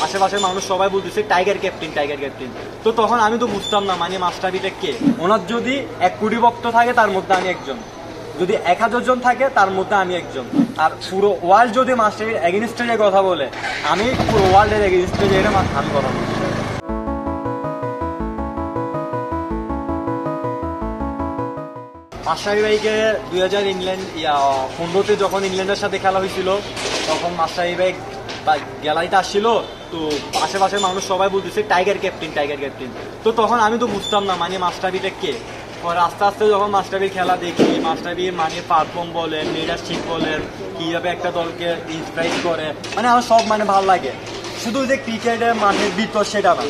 আশেপাশের মানুষ সবাই বলতেছে টাইগার ক্যাপ্টেন টাইগার ক্যাপ্টেন। তো তখন আমি তো বুঝতাম না মানে মাস্টারবিটা কে। ওনার যদি 1 কোটি ভক্ত থাকে তার মধ্যে আমি একজন, যদি 1000 জন থাকে তার মধ্যে আমি একজন। আর পুরো ওয়ার্ল্ড যদি মাস্টারবির এগেইনস্টে কথা বলে আমি পুরো ওয়ার্ল্ডের এগেইনস্টে যেটা আমি করানো। মাস্টারি ভাইকে 2015-তে যখন ইংল্যান্ডের সাথে খেলা হয়েছিল তখন মাস্টারি ভাই গ্যালারিতে আসছিল। তো আশেপাশের মানুষ সবাই বলতেছে টাইগার ক্যাপ্টেন টাইগার ক্যাপ্টেন। তো তখন আমি তো বুঝতাম না মানে মাস্টারবিটা কে। পরে আস্তে আস্তে যখন মাস্টারবির খেলা দেখি, মাস্টারবির মানে পারফর্ম বলেন, লিডারশিপ বলেন, কীভাবে একটা দলকে ইন্সপায়ার করে, মানে আমার সব মানে ভালো লাগে। শুধু যে ক্রিকেটের মাঠের ভিতর সেটা না,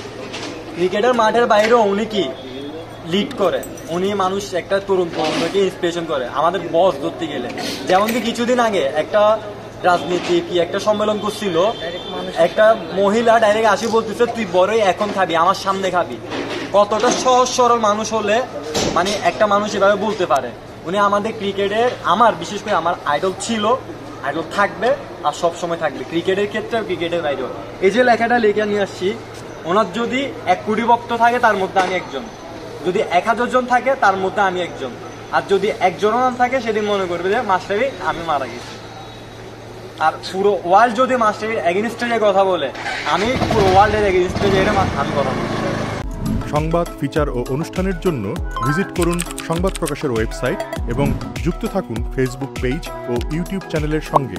ক্রিকেটের মাঠের বাইরেও উনি কি লিড করে, উনি মানুষ একটা তরুণ প্রজন্মকে ইন্সপিরেশন করে। আমাদের বস ধরতে গেলে যেমন কি কিছুদিন আগে একটা রাজনীতি কি একটা সম্মেলন করছিল, একটা মহিলা ডাইরেক্ট আসি বলতেছে তুই বড়ই এখন খাবি, আমার সামনে খাবি। কতটা সহজ সরল মানুষ হলে মানে একটা মানুষ এভাবে বলতে পারে। উনি আমাদের ক্রিকেটের, আমার বিশেষ করে আমার আইডল ছিল, আইডল থাকবে আর সব সময় থাকবে ক্রিকেটের ক্ষেত্রে, ক্রিকেটের বাইরেও। এই যে লেখাটা লিখে নিয়ে আসছি, ওনার যদি 1 কোটি ভক্ত থাকে তার মধ্যে আমি একজন, যদি 1000 জন থাকে তার মধ্যে আমি একজন। আর যদি একজনও না থাকে সেদিন মনে করবে যে মাস্টারবি আমি মারা গেছি। আর পুরো ওয়ার্ল্ড যদি মাস্টারবির এগেইনস্টে কথা বলে আমি পুরো ওয়ার্ল্ডের এগেইনস্টে যেটা আমি করানো। সংবাদ, ফিচার ও অনুষ্ঠানের জন্য ভিজিট করুন সংবাদ প্রকাশের ওয়েবসাইট এবং যুক্ত থাকুন ফেসবুক পেজ ও ইউটিউব চ্যানেলের সঙ্গে।